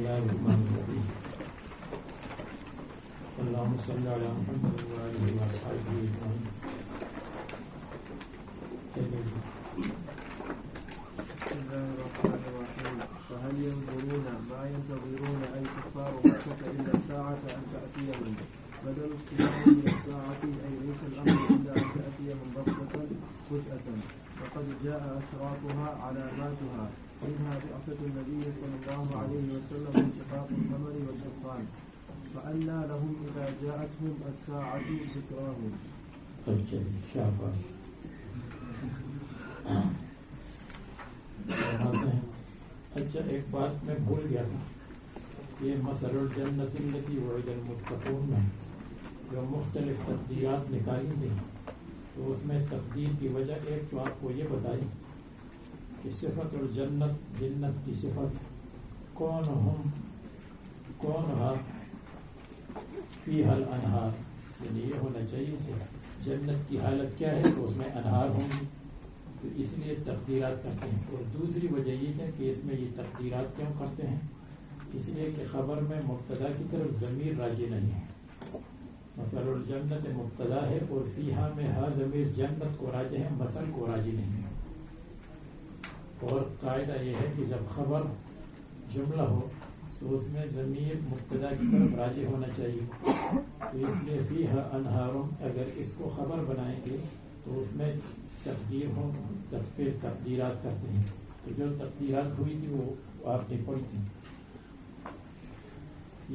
الله الرحمن الرحيم اللهم صل على محمد وآله وأصحابه أجمعين. بسم الله الرحمن الرحيم. فهل ينظرون ما ينتظرون أي كفار مكة إلا الساعة أن تأتيهم بدل استثناء الساعة أي ليس الأمر إلا أن تأتيهم بغتة فجأة وقد جاء أشراطها علاماتها منها بعثة النبي صلى الله عليه وسلم وانشقاق القمر والدخان فأنى لهم إذا جاءتهم الساعة ذكراهم. اچھا ایک بات میں بھول گیا تھا، یہ مثل الجنت التي وعد المتقون میں جو مختلف تقدیرات نکالی گئی تو اس میں تقدیر کی وجہ ایک تو آپ کو یہ بتائی کہ صفت الجنت، جنت کی صفت کون ہم کون ہا فیہا الانہار، یعنی یہ ہونا چاہیے کہ جنت کی حالت کیا ہے تو اس میں انہار ہوں گی، تو اس لیے تقدیرات کرتے ہیں. اور دوسری وجہ یہ ہے کہ اس میں یہ تقدیرات کیوں کرتے ہیں، اس لیے کہ خبر میں مبتدا کی طرف ضمیر راجع نہیں ہے. مثل الجنت مبتدا ہے اور فیہا میں ہا ضمیر جنت کو راجع ہے، مثل کو راجع نہیں ہے. اور قاعدہ یہ ہے کہ جب خبر جملہ ہو تو اس میں ضمیر مبتدا کی طرف راجع ہونا چاہیے، تو اس لیے فیہا انہارم اگر اس کو خبر بنائیں گے تو اس میں تقدیر ہوں، تقدیرات کرتے ہیں. تو جو تقدیرات ہوئی تھی وہ آپ نے پڑھی تھی،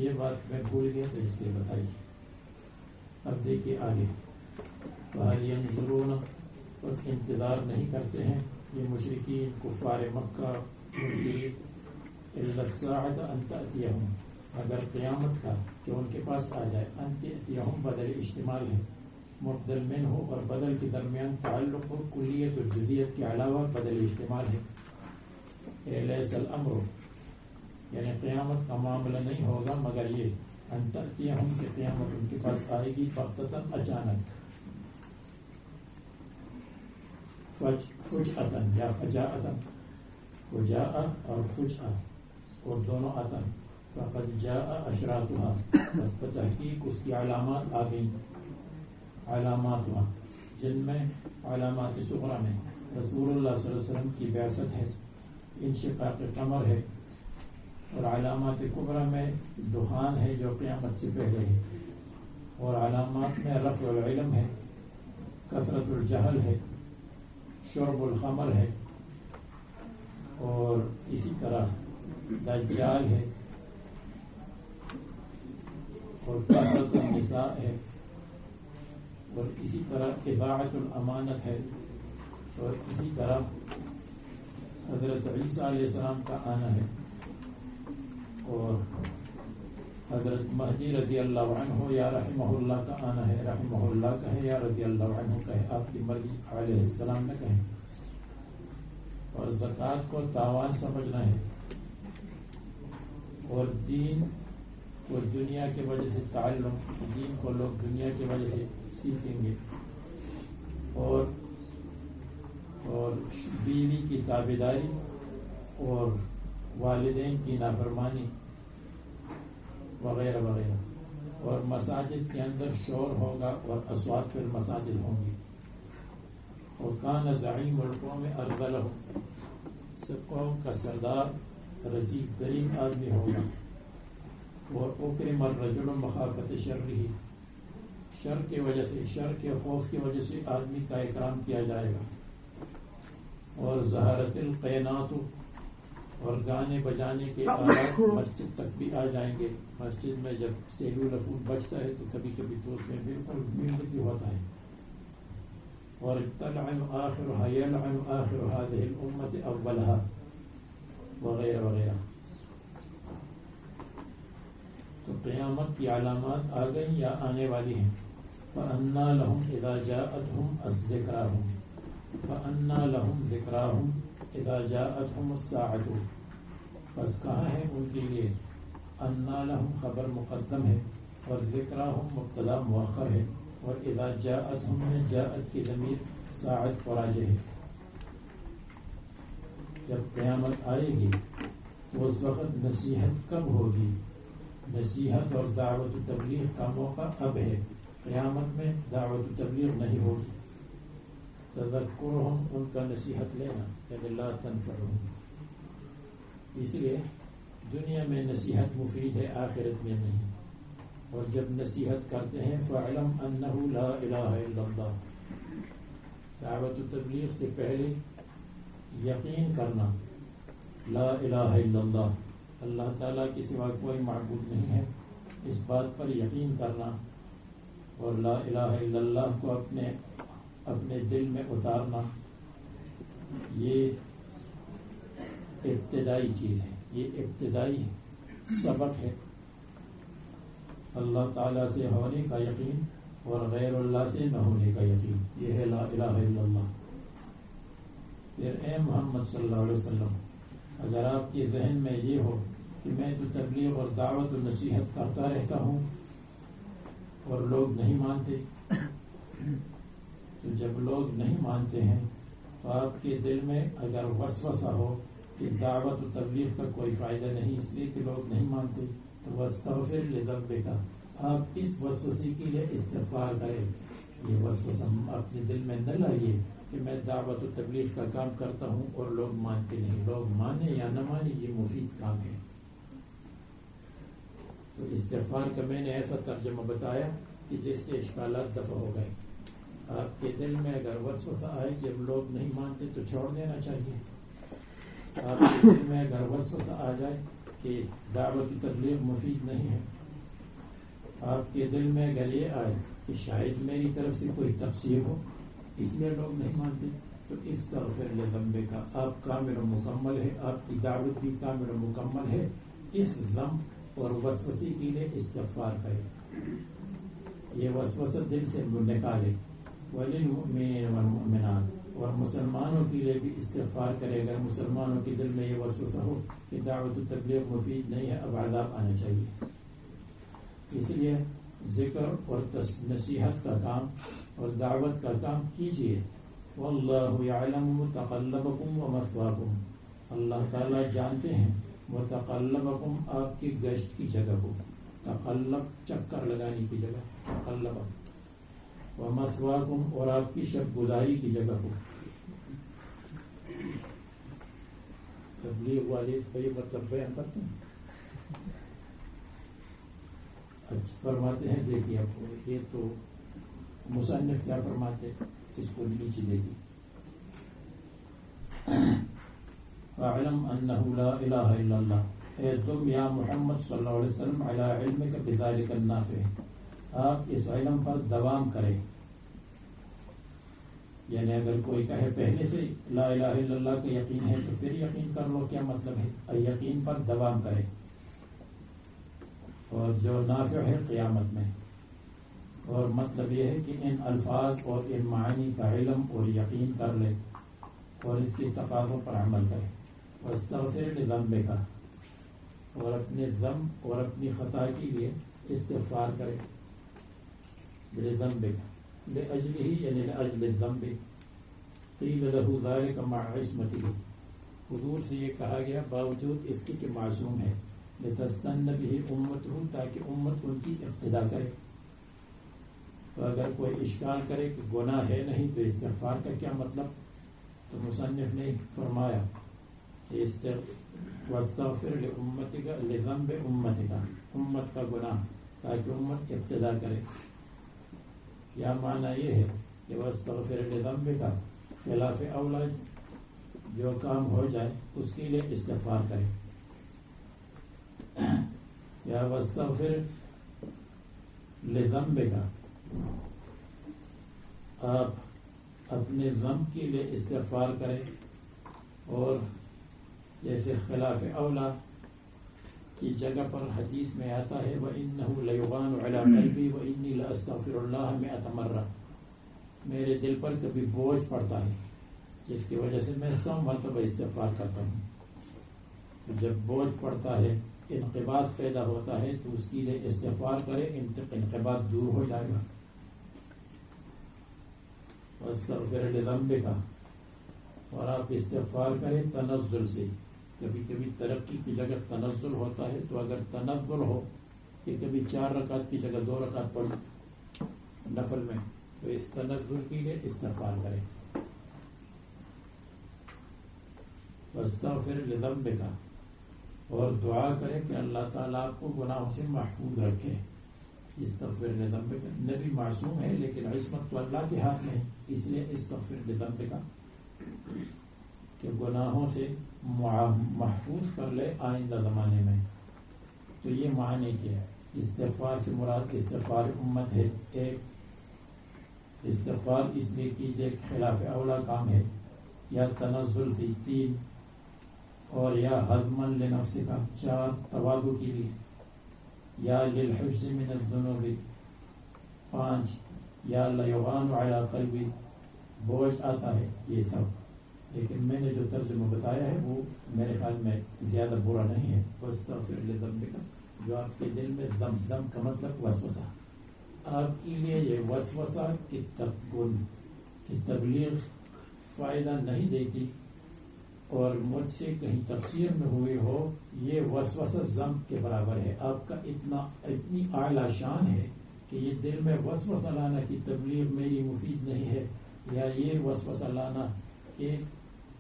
یہ بات میں بھول گیا تو اس لیے بتائی. اب دیکھیے آگے، فَهَلْ يَنْظُرُونَ، بس انتظار نہیں کرتے ہیں یہ مشرکین کفار مکہ إِلَّا السَّاعَةَ أَن تَأْتِيَهُمْ، اگر قیامت کا کہ ان کے پاس آ جائے. أَن تَأْتِيَهُمْ بدل اشتمال ہے، مبدل من ہو اور بدل کے درمیان تعلق ہو، کلیت اور جزیت کے علاوہ بدل اشتمال ہے. لیس الامر، یعنی قیامت کا معاملہ نہیں ہوگا مگر یہ ان تأتیہم کہ قیامت ان کے پاس آئے گی بغتۃ اچانک، فجأۃ یا فجاءۃ، فجاء اور فجأہ اور دونوں آتا. فقد جاء اشراطها، بس بتحقیق اس کی علامات آ گئیں. علامات ہوا جن میں علامات صغریٰ میں رسول اللہ صلی اللہ علیہ وسلم کی بعثت ہے، انشقاق قمر ہے، اور علامات کبریٰ میں دخان ہے جو قیامت سے پہلے ہے، اور علامات میں رفع العلم ہے، کثرت الجہل ہے، شرب الخمر ہے، اور اسی طرح دجال ہے، اور کثرت النساء ہے، اور اسی طرح اضاعت الامانت ہے، اور اسی طرح حضرت عیسیٰ علیہ السلام کا آنا ہے، اور حضرت مہدی رضی اللہ عنہ یا رحمہ اللہ کا آنا ہے. رحمہ اللہ کہے یا رضی اللہ عنہ کہے، آپ کی مرضی، علیہ السلام نہ کہیں. اور زکوٰۃ کو تاوان سمجھنا ہے، اور دین کو دنیا کی وجہ سے تعلم، دین کو لوگ دنیا کی وجہ سے سیکھیں گے، اور بیوی کی تابعداری اور والدین کی نافرمانی وغیرہ وغیرہ. اور مساجد کے اندر شور ہوگا اور اصوات فی المساجد ہوں گی. اور کان زعیم القوم ارذلہم، سب قوم کا سردار رزیق ترین آدمی ہوگا. اور اکرم الرجل مخافت شرہ، شر کی وجہ سے، شر کے خوف کی وجہ سے آدمی کا اکرام کیا جائے گا. اور ظہرت القینات، اور گانے بجانے کے آلات مسجد تک بھی آ جائیں گے. مسجد میں جب سیلو رفول بجتا ہے تو کبھی کبھی تو اس میں بالکل میوزک ہی ہوتا ہے. اور تلعن آخرها یلعن آخر هذه الامة اولها وغیرہ وغیرہ. تو قیامت کی علامات آ گئی یا آنے والی ہیں. فَأَنَّا لَهُمْ إِذَا جَاءَتْهُمْ الذِّكْرَاهُمْ، فَأَنَّا لَهُمْ ذِكْرَاهُمْ إِذَا جَاءَتْهُمُ السَّاعَةُ، بس کہاں ہے ان کے لیے. انا لہم خبر مقدم ہے، اور ذکرہم مبتدا مؤخر ہے، اور اذا جاءتہم میں جاءت کی ضمیر ساعت کو راجع ہے. جب قیامت آئے گی تو اس وقت نصیحت کب ہوگی؟ نصیحت اور دعوت و تبلیغ کا موقع اب ہے، قیامت میں دعوت و تبلیغ نہیں ہوگی. تذکرہم، ان کا نصیحت لینا، یعنی لا تنفعہم. اس لیے دنیا میں نصیحت مفید ہے، آخرت میں نہیں. اور جب نصیحت کرتے ہیں فَاعْلَمْ أَنَّهُ لَا إِلَهَ إِلَّا اللَّهُ، دعوت و تبلیغ سے پہلے یقین کرنا لا الہ الا اللہ، اللہ تعالیٰ کے سوا کوئی معبود نہیں ہے، اس بات پر یقین کرنا، اور لا الہ الا اللہ کو اپنے دل میں اتارنا، یہ ابتدائی چیز ہے، یہ ابتدائی سبق ہے. اللہ تعالیٰ سے ہونے کا یقین اور غیر اللہ سے نہ ہونے کا یقین، یہ ہے لا الہ الا اللہ. پھر اے محمد صلی اللہ علیہ وسلم، اگر آپ کے ذہن میں یہ ہو کہ میں تو تبلیغ اور دعوت و نصیحت کرتا رہتا ہوں اور لوگ نہیں مانتے، تو جب لوگ نہیں مانتے ہیں تو آپ کے دل میں اگر وسوسہ ہو کہ دعوت و تبلیغ کا کوئی فائدہ نہیں اس لیے کہ لوگ نہیں مانتے، تو واستغفر لذنبک، آپ اس وسوسے کے لیے استغفار کریں. یہ وسوسہ اپنے دل میں نہ لائیے کہ میں دعوت و تبلیغ کا کام کرتا ہوں اور لوگ مانتے نہیں. لوگ مانے یا نہ مانے یہ مفید کام ہے. تو استغفار کا میں نے ایسا ترجمہ بتایا کہ جس سے اشکالات دفع ہو گئے. آپ کے دل میں اگر وسوسہ آئے جب لوگ نہیں مانتے تو چھوڑ دینا چاہیے. آپ کے دل میں اگر وسوسہ آ جائے کہ دعوت و تبلیغ مفید نہیں ہے، آپ کے دل میں اگر یہ آئے کہ شاید میری طرف سے کوئی تقصیر ہو اس لیے لوگ نہیں مانتے، تو استغفر لذنبک، آپ کامل و مکمل ہے، آپ کی دعوت بھی کامل و مکمل ہے. اس ذنب اور وسوسے کے لیے استغفار کرے، یہ وسوسہ دل سے نکالے. وللمؤمنین والمؤمنات، اور مسلمانوں کے لیے بھی استغفار کرے اگر مسلمانوں کے دل میں یہ وسوسہ ہو کہ دعوت و تبلیغ مفید نہیں ہے، اب عذاب آنا چاہیے. اس لیے ذکر اور نصیحت کا کام اور دعوت کا کام کیجیے. واللہ یعلم متقلبکم ومثواکم، اللہ تعالیٰ جانتے ہیں متقلبکم، آپ کی گشت کی جگہ کو، تقلب چکر لگانے کی جگہ، تقلب، ومثواکم، اور آپ کی شب گزاری کی جگہ کو. تبلیغ والے اس کا یہ مطلب بیان کرتے ہیں. اچھا فرماتے ہیں، دیکھیے آپ کو یہ تو مصنف کیا فرماتے، اس کو نیچے دیکھیے. فاعلم انہ لا الہ الا اللہ، اے تم یا محمد صلی اللہ علیہ وسلم علی علمک بذالک النافع، آپ اس علم پر دوام کریں. یعنی اگر کوئی کہے پہلے سے لا الہ الا اللہ کا یقین ہے تو پھر یقین کر لو، کیا مطلب ہے؟ یقین پر دوام کرے، اور جو نافع ہے قیامت میں. اور مطلب یہ ہے کہ ان الفاظ اور ان معانی کا علم اور یقین کر لے اور اس کے تقاضوں پر عمل کرے. واستغفر لذنبک، اور اپنے ذنب اور اپنی خطا کے لیے استغفار کرے. لذنبک، لأجلہ یعنی لأجل الذنب. قیل له ذلك مع عصمته، حضور سے یہ کہا گیا باوجود اس کے کہ معصوم ہے. لتستن به امته، تاکہ امت ان کی اقتدا کرے. تو اگر کوئی اشکال کرے کہ گناہ ہے نہیں تو استغفار کا کیا مطلب، تو مصنف نے فرمایا کہ واستغفر لامتک لذنب امتک، امت کا گناہ، تاکہ امت اقتدا کرے. یا معنی یہ ہے کہ واستغفر لذنبک، خلاف اولا جو کام ہو جائے اس کے لیے استغفار کرے. یا واستغفر لذنبک، آپ اپنے ذنب کے لیے استغفار کریں. اور جیسے خلاف اولا کی جگہ پر حدیث میں آتا ہے وَإِنَّهُ لَيُغَانُ عَلَىٰ قَلْبِي وَإِنِّي لَأَسْتَغْفِرُ اللَّهَ 100 مرة، میرے دل پر کبھی بوجھ پڑتا ہے جس کی وجہ سے میں 100 مرتبہ استغفار کرتا ہوں. جب بوجھ پڑتا ہے، انقباض پیدا ہوتا ہے، تو اس کے لیے استغفار کرے، انقباض دور ہو جائے گا. واستغفر لذنبک، اور آپ استغفار کریں تنزل سے، کبھی کبھی ترقی کی جگہ تنزل ہوتا ہے، تو اگر تنزل ہو کہ کبھی 4 رکعت کی جگہ 2 رکعت پڑھی نفل میں، تو اس تنزل کے لیے استغفار کریں. واستغفر لذنبک، اور دعا کرے کہ اللہ تعالیٰ آپ کو گناہوں سے محفوظ رکھے. استغفر لذنبک، نبی معصوم ہے لیکن عصمت تو اللہ کے ہاتھ میں ہے، اس لیے استغفر لذنبک کہ گناہوں سے محفوظ کر لے آئندہ زمانے میں. تو یہ معنی کیا ہے؟ استغفار سے مراد استغفار امت ہے. ایک استغفار اس لیے کیجیے خلاف اولا کام ہے، یا تنزل فی 3، اور یا حزمن لنفس کا 4 تواضع کے لیے، یا للحفظ من الذنوب 5، یا لیغان علی قلبی بوجھ آتا ہے. یہ سب لیکن میں نے جو ترجمہ بتایا ہے وہ میرے خیال میں زیادہ برا نہیں ہے. واستغفر لذنبک، جو آپ کے دل میں ذم کا مطلب وسوسہ، آپ کے لیے یہ وسوسہ کی تبلیغ فائدہ نہیں دیتی اور مجھ سے کہیں تقصیر میں ہوئے ہو، یہ وسوسہ ذم کے برابر ہے. آپ کا اتنی اعلیٰ شان ہے کہ یہ دل میں وسوسہ لانا کہ تبلیغ میری مفید نہیں ہے، یا یہ وسوسہ لانا کہ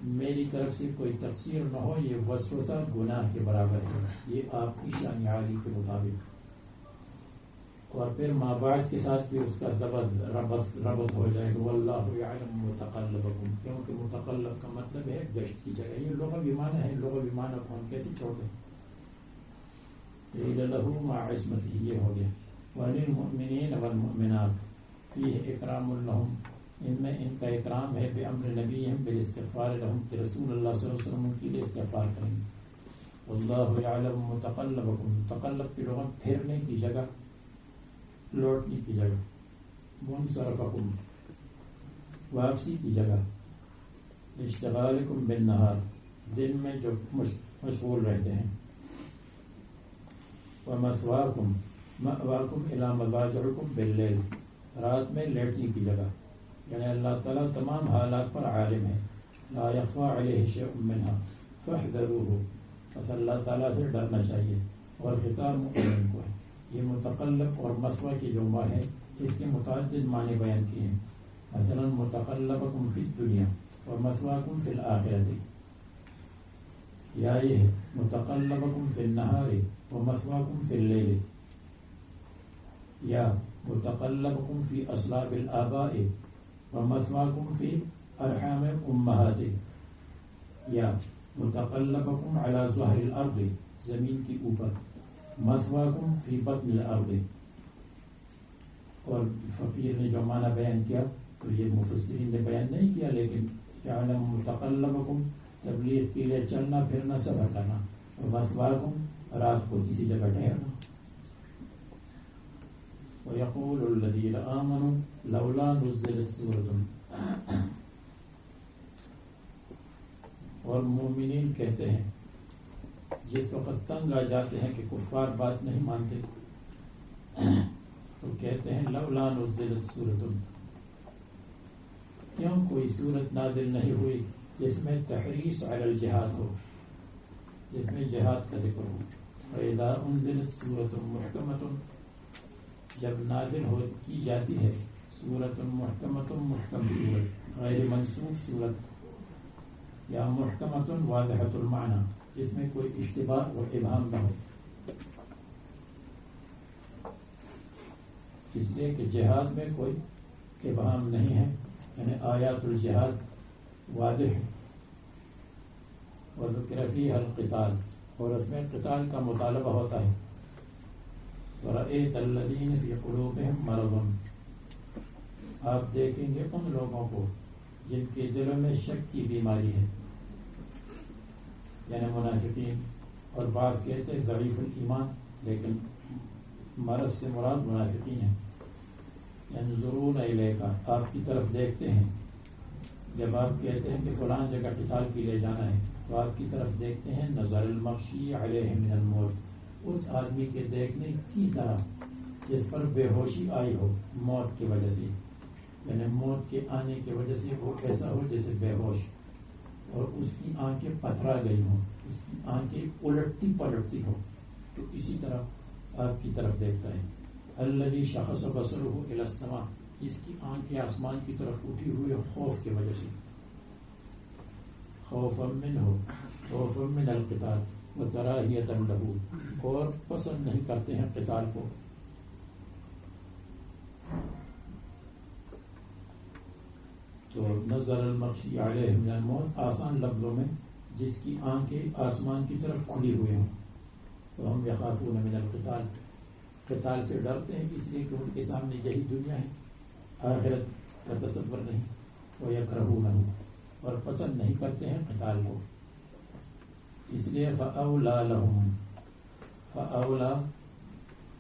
میری طرف سے کوئی تقصیر نہ ہو، یہ وسوسہ گناہ کے برابر ہے. یہ آپ کی شان عالی کے مطابق. اور پھر ما بعد کے ساتھ بھی اس کا ربط ہو جائے گا. واللہ یعلم متقلبکم، کیونکہ متقلب کا مطلب ہے گشت کی جگہ. یہ لغوی معنی ہے، لغوی معنی کو ہم کیسے چھوڑ دیں؟ قیل لہ مع عصمتہ، یہ ہو گیا. وللمؤمنین والمؤمنات فیہ اکرام لہم، ان میں ان کا اکرام ہے بامر نبیہم بالاستغفار لہم، کہ رسول اللہ صلی اللہ علیہ وسلم کے لیے استغفار کریں گے. واللہ یعلم متقلبکم، تقلب کی لغت پھرنے کی جگہ، لوٹنے کی جگہ. منصرفکم، واپسی کی جگہ. اشتغالکم بالنہار، دن میں جو مشغول رہتے ہیں. ومثواکم، مأواکم الی مضاجعکم باللیل، رات میں لیٹنے کی جگہ. یعنی اللہ تعالیٰ تمام حالات پر عالم ہے. لا یخفی علیہ شیء منہا فاحذروہ، بس اللہ تعالیٰ سے ڈرنا چاہیے. اور خطاب مؤمنین کو ہے. یہ متقلب اور مسوا کی جو ماں ہے، اس کے متعدد معنی بیان کیے ہیں. مثلا متقلبکم فی الدنیا ومثواکم فی الآخرۃ، یا یہ ہے متقلبکم فی النہار ومثواکم فی اللیل، یا متقلبکم فی اصلاب الآباء ومثواکم فی ارحام امہات، یا متقلبکم علی ظہر الارض، زمین کے اوپر، مثواکم فی بطن الارض. اور فقیر نے جو معنی بیان کیا تو یہ مفسرین نے بیان نہیں کیا، لیکن یعلم متقلبکم تبلیغ کے لیے چلنا پھرنا سفر کرنا، اور مثواکم رات کو کسی جگہ ٹھہرنا. وَيَقُولُ الَّذِينَ آمَنُوا لَوْلَا نُزِّلَتْ سُورَةٌ، اور مومنین کہتے ہیں جس وقت تنگ آ جاتے ہیں کہ کفار بات نہیں مانتے، تو کہتے ہیں لولا نزلت سورۃ، کیوں کوئی سورت نازل نہیں ہوئی جس میں تحریص علی الجہاد ہو، جس میں جہاد کا ذکر ہو. وَإِذَا أُنزِلَتْ سُورَةٌ مُحْكَمَةٌ، جب نازل کی جاتی ہے سورۃ محکمۃ، محکم سورت، غیر منسوخ سورت، یا محکمۃ واضحۃ المعنی، جس میں کوئی اشتباہ اور ابہام نہ ہو. اس لیے کہ جہاد میں کوئی ابہام نہیں ہے، یعنی آیات الجہاد واضح ہے. وذکر فیہا القتال، اور اس میں قتال کا مطالبہ ہوتا ہے. وَرَأَيْتَ الَّذِينَ فِي قُلُوبِهِمْ مَرَضٌ، آپ دیکھیں گے ان لوگوں کو جن کے دلوں میں شک کی بیماری ہے، یعنی منافقین. اور بعض کہتے ہیں ضعیف الایمان، لیکن مرض سے مراد منافقین ہیں. ینظرون الیک، آپ کی طرف دیکھتے ہیں. جب آپ کہتے ہیں کہ فلان جگہ قتال کے لیے جانا ہے تو آپ کی طرف دیکھتے ہیں. نظر المغشی علیہ من الموت، اس آدمی کے دیکھنے کی طرح جس پر بے ہوشی آئی ہو موت کی وجہ سے، یعنی موت کے آنے کی وجہ سے وہ ایسا ہو جیسے بے ہوش، اور اس کی آنکھیں پتھرا گئی ہوں. اس کی آنکھیں الٹتی پلٹتی ہو تو اسی طرح آپ کی طرف دیکھتا ہے. الذی شخص بصرہ الی السماء، اس کی آنکھیں آسمان کی طرف اٹھی ہوئی خوف کی وجہ سے، خوفا منہ، خوفا من القتال وکراہیۃ لہ، اور پسند نہیں کرتے ہیں قتال کو. تو نظر المغشی علیہ من الموت، آسان لفظوں میں جس کی آنکھیں آسمان کی طرف کھلی ہوئی ہوں. تو ہم یخافون من القتال، قتال سے ڈرتے ہیں اس لیے کہ ان کے سامنے یہی دنیا ہے، آخرت کا تصور نہیں. ویکرہونہ، اور پسند نہیں کرتے ہیں قتال کو. اس لیے فأولا لہم، فأولا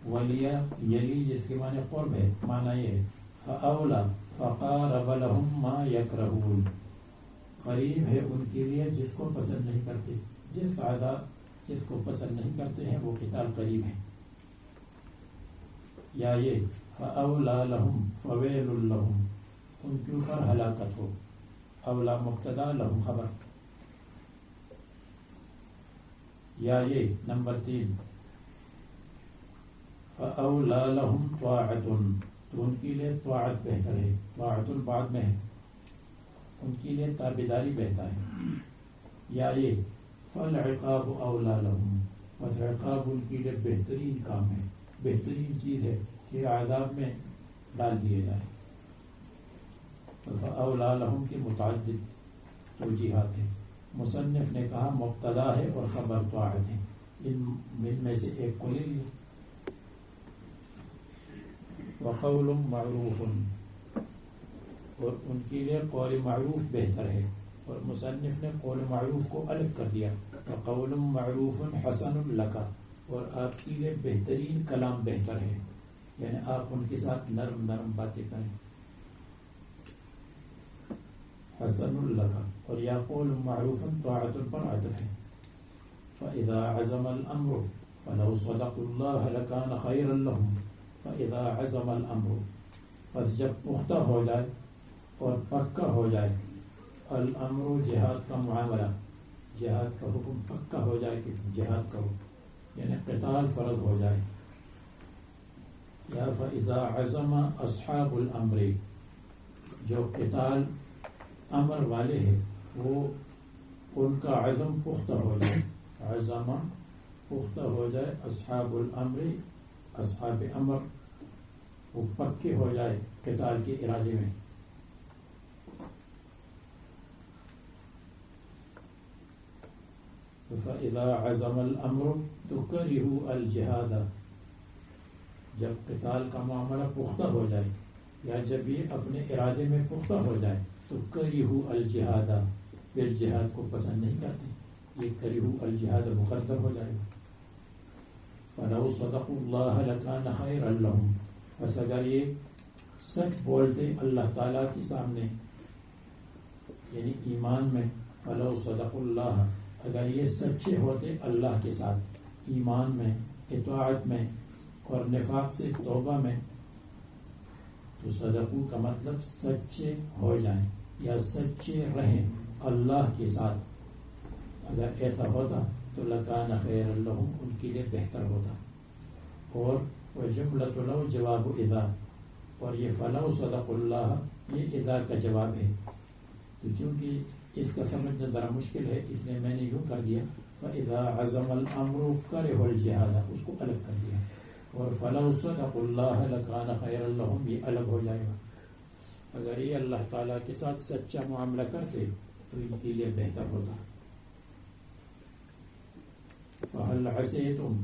ولیہ یلی جس کے معنی قرب ہے، معنی یہ ہے فأولا فقارب لہم ما یکرہون، قریب ہے ان کے لیے جس کو پسند نہیں کرتے، جس عذاب جس کو پسند نہیں کرتے ہیں وہ قتال قریب ہے. یا یہ فأولا لہم فویل لہم، ان کے اوپر ہلاکت ہو. اولا مبتدا لہم خبر. یا یہ نمبر 3 فأولا لہم طاعۃ، تو ان کے لیے طاعت بہتر ہے. طاعت بعد میں ہے، ان کے لیے تابعداری بہتر ہے. یا یہ فالعقاب اولا لہم، بس عقاب ان کے لیے بہترین کام ہے، بہترین چیز ہے کہ عذاب میں ڈال دیے جائے. فأولا لہم کے متعدد توجیحات ہیں. مصنف نے کہا مبتدا ہے اور خبر طاعت ہے، ان میں سے ایک کو لے لیے. وقول معروف، اور ان کے لیے قول معروف بہتر ہے، اور مصنف نے قول معروف کو الگ کر دیا. وقول معروف حسن لک، اور آپ کے لیے بہترین کلام بہتر ہے، یعنی آپ ان کے ساتھ نرم نرم باتیں کریں. حسن لک، اور یا قول معروف طاعت پر عطف ہے. فإذا عزم الأمر فلو صدقوا الله لكان خيرا لهم. فإذا عزم الأمر، پس جب پختہ ہو جائے اور پکا ہو جائے، الامر جہاد کا معاملہ، جہاد کا حکم پکا ہو جائے کہ جہاد کرو، یعنی قتال فرض ہو جائے. یا فإذا عزم اصحاب الامر، جو قتال امر والے ہیں وہ ان کا عزم پختہ ہو جائے، عزم پختہ ہو جائے، اصحاب الامر اصحاب امر وہ پکے ہو جائے قتال کے ارادے میں. فإذا عزم الامر تكره الجهاد، جب قتال کا معاملہ پختہ ہو جائے یا جب یہ اپنے ارادے میں پختہ ہو جائے تو کرہو الجہاد، پھر جہاد کو پسند نہیں کرتے. یہ کرہو الجہاد مقدر ہو جائے گا. فلو صدقوا اللہ لکان خیرا لہم، بس اگر یہ سچ بولتے اللہ تعالیٰ کے سامنے، یعنی ایمان میں، فلو صدقوا اللہ، اگر یہ سچے ہوتے اللہ کے ساتھ، ایمان میں، اطاعت میں اور نفاق سے توبہ میں، تو صدقو کا مطلب سچے ہو جائیں یا سچے رہیں اللہ کے ساتھ. اگر ایسا ہوتا تو لکان خیر لہم، ان کے لیے بہتر ہوتا. اور وجملۃ لو جواب اذا، اور یہ فلو صدق اللہ یہ اذا کا جواب ہے. تو چونکہ اس کا سمجھنا ذرا مشکل ہے اس لیے میں نے یوں کر دیا فإذا عزم الامر کرہ الجہاد، اس کو الگ کر دیا. اور فلو صدق اللہ لکان خیر لہم یہ الگ ہو جائے گا. اگر یہ اللہ تعالیٰ کے ساتھ سچا معاملہ کرتے تو ان کے لیے بہتر ہوتا. فہل عسیتم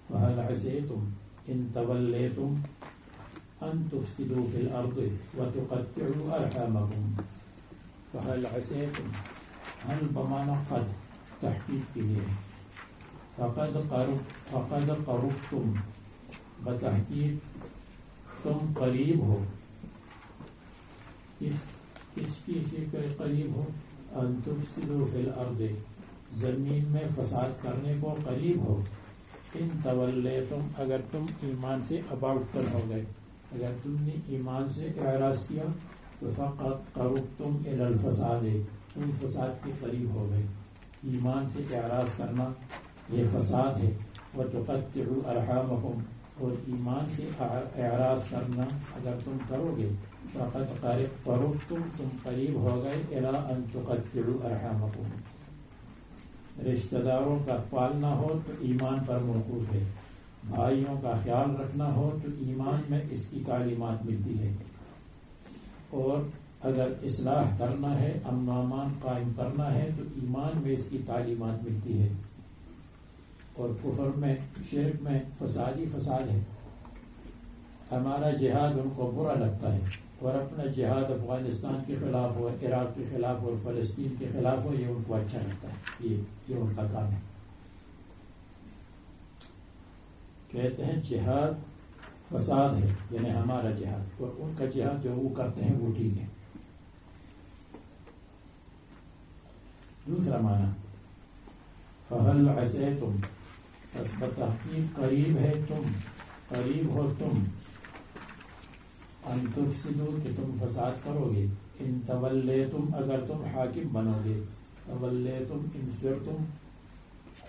فہل عسیتم ان تولیتم ان تفسدوا فی الارض وتقطعوا ارحامکم. فہل عسیتم، ہل بمعنی قد، تحقیق کے لیے، فقد قربتم، بتحقیق تم قریب ہو. کس سے قریب ہو؟ ان تفسدوا فی الارض، زمین میں فساد کرنے کو قریب ہو. ان تولیتم، اگر تم ایمان سے اباؤٹ کر ہو گئے، اگر تم نے ایمان سے اعراض کیا تو فقد قربتم الی الفساد، تم فساد کے قریب ہو گئے. ایمان سے اعراض کرنا یہ فساد ہے. وَتُقَطِّعُوا أَرْحَامَكُمْ اور ایمان سے اعراض کرنا اگر تم کرو گے فقط قربتم تم قریب ہو گئے الی ان تقطعوا ارحامکم. رشتہ داروں کا پالنا ہو تو ایمان پر موقوف ہے. بھائیوں کا خیال رکھنا ہو تو ایمان میں اس کی تعلیمات ملتی ہے. اور اگر اصلاح کرنا ہے امن و امان قائم کرنا ہے تو ایمان میں اس کی تعلیمات ملتی ہے. اور کفر میں شرک میں فساد ہے. ہمارا جہاد ان کو برا لگتا ہے اور اپنا جہاد افغانستان کے خلاف اور عراق کے خلاف اور فلسطین کے خلاف ہو یہ ان کو اچھا لگتا ہے. یہ ان کا کام ہے. کہتے ہیں جہاد فساد ہے یعنی ہمارا جہاد اور ان کا جہاد جو وہ کرتے ہیں وہ ٹھیک ہے. دوسرا معنی فہل عسیتم بس بتحقیق قریب ہے قریب ہو تم ان تفسدوا کہ تم فساد کرو گے. ان تولیتم اگر تم حاکم بنو گے. تولیتم ان صرتم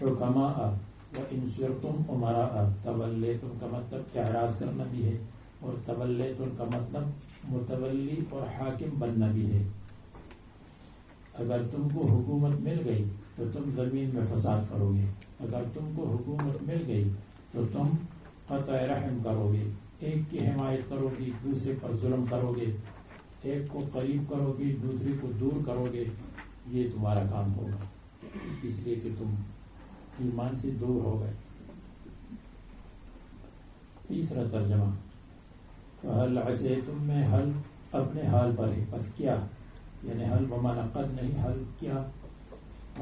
حکماء و ان صرتم امراء. تولیتم کا مطلب اعراض کرنا بھی ہے اور تولیتم کا مطلب متولی اور حاکم بننا بھی ہے. اگر تم کو حکومت مل گئی تو تم زمین میں فساد کرو گے. اگر تم کو حکومت مل گئی تو تم قطع رحم کرو گے. ایک کی حمایت کرو گی دوسرے پر ظلم کرو گے. ایک کو قریب کرو گی دوسرے کو دور کرو گے. یہ تمہارا کام ہوگا اس لیے کہ تم ایمان سے دور ہو گئے. تیسرا ترجمہ فہل عسیتم میں حل اپنے حال پر ہے. بس کیا یعنی حل بمعنی قد نہیں حل کیا.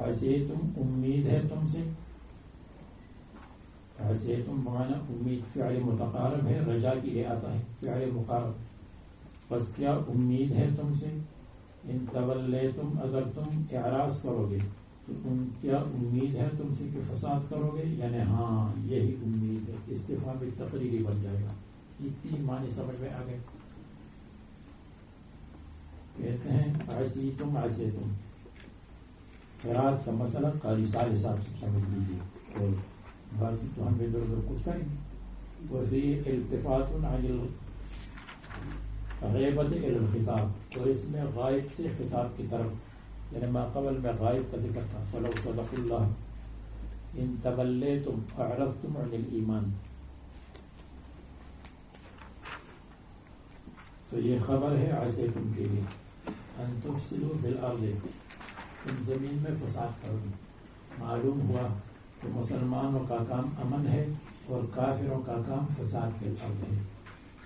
عسیتم امید ہے تم سے. عسیتم بمعنی امید فعل متقارب ہے رجا کے لیے آتا ہے فعل مقارب. بس کیا امید ہے تم سے. ان تولیتم اگر تم اعراض کرو گے تو کیا امید ہے تم سے کہ فساد کرو گے یعنی ہاں یہی امید ہے. استفہام تقریری بن جائے گا. یہ تین معنی سمجھ میں آ گئے. کہتے ہیں عسیتم عسیتم قرات کا مسئلہ قاری صالح صاحب سے سمجھ لیجیے اور باقی تو ہم ادھر ادھر کچھ کریں گے. وفی التفات عن غیبت الى الخطاب اور اس میں غائب سے خطاب کی طرف یعنی ما قبل میں غائب کا ذکر تھا. فلو صدق اللہ ان تولیتم اعرضتم عن الایمان. تو یہ خبر ہے عسیتم کے لیے ان تفسدوا فی الارض تم زمین میں فساد کرو گے. معلوم ہوا کہ مسلمانوں کا کام امن ہے اور کافروں کا کام فساد فی الارض ہے.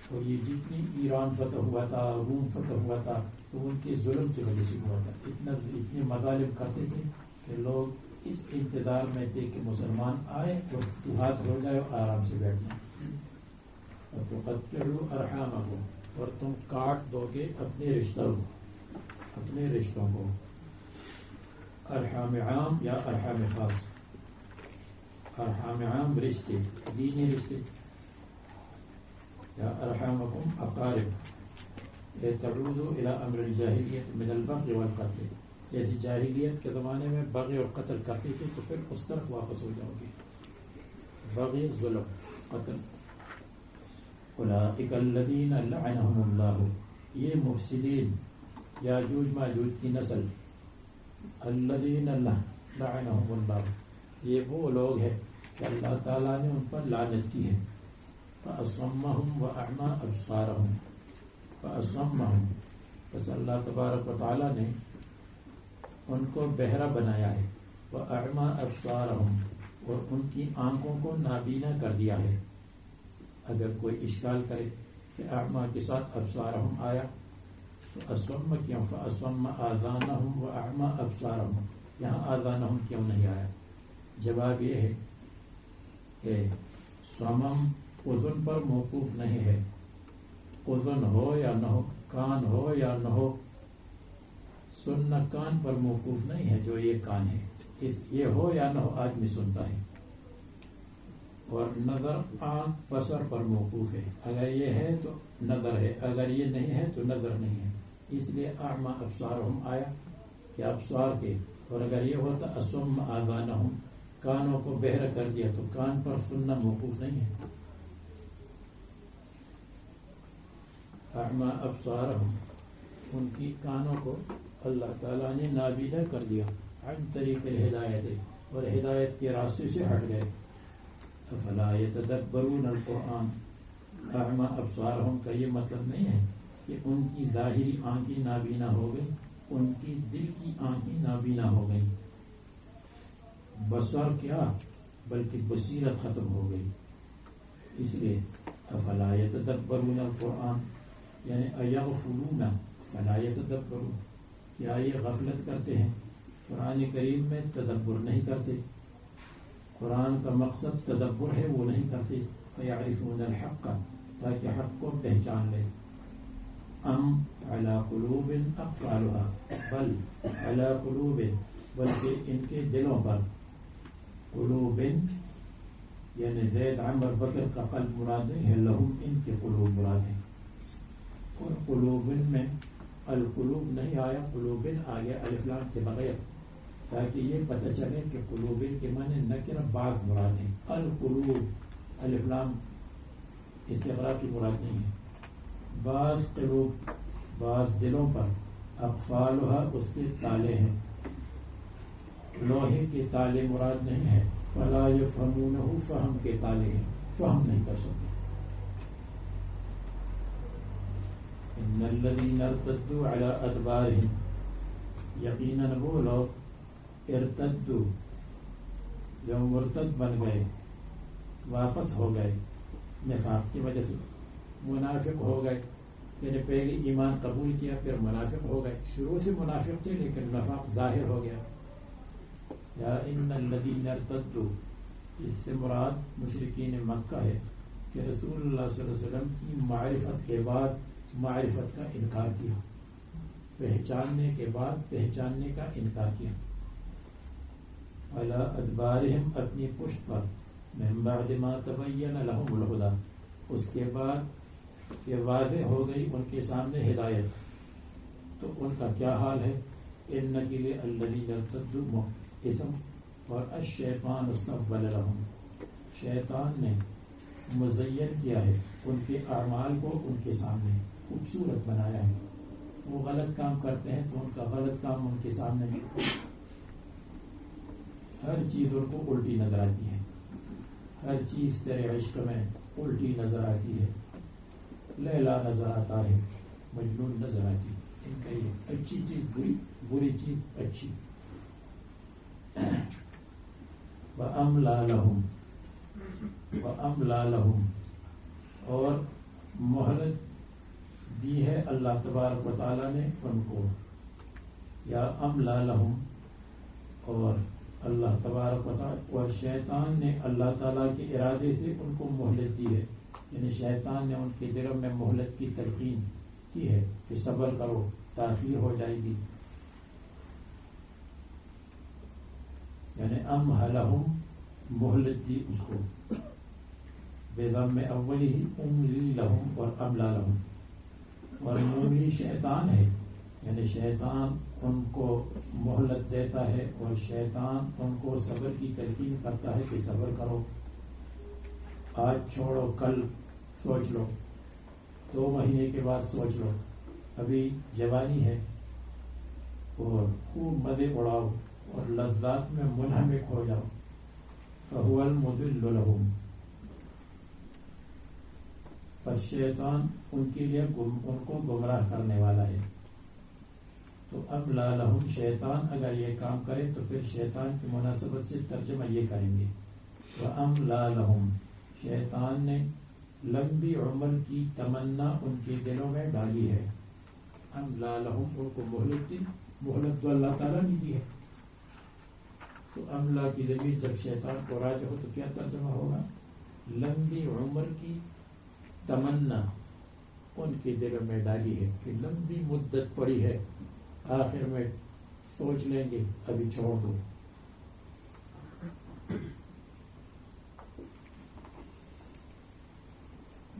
اور یہ جتنی ایران فتح ہوا تھا روم فتح ہوا تھا تو ان کے ظلم کی وجہ سے ہوا تھا. اتنے مظالم کرتے تھے کہ لوگ اس انتظار میں تھے کہ مسلمان آئے اور فتوحات ہو جائے اور آرام سے بیٹھ جائیں. وَتُقَطِّعُوا أَرْحَامَكُمْ اور تم کاٹ دو گے اپنے رشتوں کو. ارحام عام یا ارحام خاص. ارحام عام رشتے دینی رشتے یا ارحامکم اقارب تعودوا الى امر الجاہلیت من البغي والقتل. جیسے جاہلیت کے زمانے میں بغی اور قتل کرتے تھے تو پھر اس طرف واپس ہو جاؤ گے. بغی ظلم قتل. اولئک الذین لعنهم اللہ یہ مفسدین یاجوج ماجوج کی نسل. الذین لعنهم اللہ یہ وہ لوگ ہیں کہ اللہ تعالیٰ نے ان پر لعنت کی ہے. فَأَصَمَّهُمْ وَأَعْمَى أَبْصَارَهُمْ فَأَصَمَّهُمْ بس اللہ تبارک و تعالیٰ نے ان کو بہرا بنایا ہے. وَأَعْمَى أَبْصَارَهُمْ اور ان کی آنکھوں کو نابینا کر دیا ہے. اگر کوئی اشکال کرے کہ اعمیٰ کے ساتھ ابصارہم آیا تو اصم کیوں. فَأَصَمَّ آذَانَهُمْ وَأَعْمَى أَبْصَارَهُمْ یہاں آذانہم کیوں نہیں آیا. جواب یہ ہے کہ صمم اذن پر موقوف نہیں ہے. اذن ہو یا نہ ہو کان ہو یا نہ ہو سننا کان پر موقوف نہیں ہے. جو یہ کان ہے یہ ہو یا نہ ہو آدمی سنتا ہے. اور نظر آنکھ بصر پر موقوف ہے. اگر یہ ہے تو نظر ہے اگر یہ نہیں ہے تو نظر نہیں ہے. اس لیے اعمیٰ ابصارہم آیا کہ ابصار کے اور اگر یہ ہوتا اسم آذانہم، کانوں کو بہرا کر دیا، تو کان پر سننا موقوف نہیں ہے. اعمی ابصارہم، ان کی کانوں کو اللہ تعالیٰ نے نابینا کر دیا، عن طریق الہدایت، اور ہدایت کے راستے سے ہٹ گئے. افلا یتدبرون القرآن، اعمی ابصارہم کا یہ مطلب نہیں ہے کہ ان کی ظاہری آنکھیں نابینا ہو گئی، ان کی دل کی آنکھیں نابینا ہو گئی. بصر کیا بلکہ بصیرت ختم ہو گئی. اس لیے افلا یتدبرون القرآن یعنی ایغفلون فلا یتدبرون، کیا یہ غفلت کرتے ہیں، قرآن کریم میں تدبر نہیں کرتے، قرآن کا مقصد تدبر ہے وہ نہیں کرتے. فیعرفون الحق، تاکہ حق کو پہچان لیں. ام علی قلوب اقفالها، بل علی قلوب، بلکہ ان کے دلوں پر. قلوب یعنی زید عمر بکر کا قلب مراد نہیں ہے، لہم ان کے قلوب مراد ہے. اور قلوب میں القلوب نہیں آیا، قلوب آ گیا الف لام کے بغیر، تاکہ یہ پتہ چلے کہ قلوب کے معنی نکرہ بعض مراد ہے. القلوب الف لام استغراق کی مراد نہیں ہے. بعض قلوب، بعض دلوں پر، اقفالها اس کے تالے ہیں، لوہے کے تالے مراد نہیں ہے. فلا یفہمونہ، فہم کے تالے ہیں، فہم نہیں کر سکتے. ان الذین ارتدوا علی ادبارہم، یقیناً وہ لوگ ارتدوا جو مرتد بن گئے، واپس ہو گئے نفاق کی وجہ سے، منافق ہو گئے. یعنی پہلے ایمان قبول کیا پھر منافق ہو گئے. شروع سے منافق تھے لیکن نفاق ظاہر ہو گیا. یا ان الذین ارتدوا، اس سے مراد مشرکین مکہ ہے کہ رسول اللہ صلی اللہ علیہ وسلم کی معرفت کے بعد معرفت کا انکار کیا، پہچاننے کے بعد پہچاننے کا انکار کیا. علی ادبارہم، اپنی پشت پر، من بعد ما تبین لہم الہدی، اس کے بعد کہ واضح ہو گئی ان کے سامنے ہدایت. تو ان کا کیا حال ہے؟ ان کے لیے الذین ارتدوا اسم، اور الشیطان سول لہم، شیطان نے مزین کیا ہے ان کے اعمال کو، ان کے سامنے خوبصورت بنایا ہے. وہ غلط کام کرتے ہیں تو ان کا غلط کام ان کے سامنے، ہر چیز ان کو الٹی نظر آتی ہے، ہر چیز تیرے عشق میں الٹی نظر آتی ہے. لیلا نظر آتا ہے، مجنون نظر آتی ہے. ان کا یہ اچھی چیز بری، بری چیز اچھی. وَأَمْلَى لَهُمْ، وَأَمْلَى لَهُمْ، اور مہلت دی ہے اللہ تبارک و تعالیٰ نے ان کو. یا املا لہم، اور اللہ تبارک و تعالیٰ، اور شیطان نے اللہ تعالیٰ کے ارادے سے ان کو مہلت دی ہے. یعنی شیطان نے ان کے دلوں میں مہلت کی تلقین کی ہے کہ صبر کرو، تاخیر ہو جائے گی. یعنی امہلہم، مہلت دی اس کو، بضم اولی املی لہم اور املا لہم. اور موملی شیطان ہے، یعنی شیطان ان کو مہلت دیتا ہے اور شیطان ان کو صبر کی تلقین کرتا ہے کہ صبر کرو، آج چھوڑو، کل سوچ لو، 2 مہینے کے بعد سوچ لو، ابھی جوانی ہے، اور خوب مزے اڑاؤ اور لذات میں منہمک ہو جاؤ. فہو المضل لہم، پس شیطان ان کے لیے ان کو گمراہ کرنے والا ہے. تو املا لہم، شیطان اگر یہ کام کرے تو پھر شیطان کی مناسبت سے ترجمہ یہ کریں گے، وَأَمْلَى لَهُمْ، شیطان نے لمبی عمر کی تمنا ان کے دلوں میں ڈالی ہے. املا لہم، ان کو مہلت دی، مہلت تو اللہ تعالیٰ نے دی ہے. تو املا کی ضمیر جب شیطان کو راجع ہو تو کیا ترجمہ ہوگا؟ لمبی عمر کی تمنا ان کے دلوں میں ڈالی ہے کہ لمبی مدت پڑی ہے، آخر میں سوچ لیں گے، ابھی چھوڑ دو.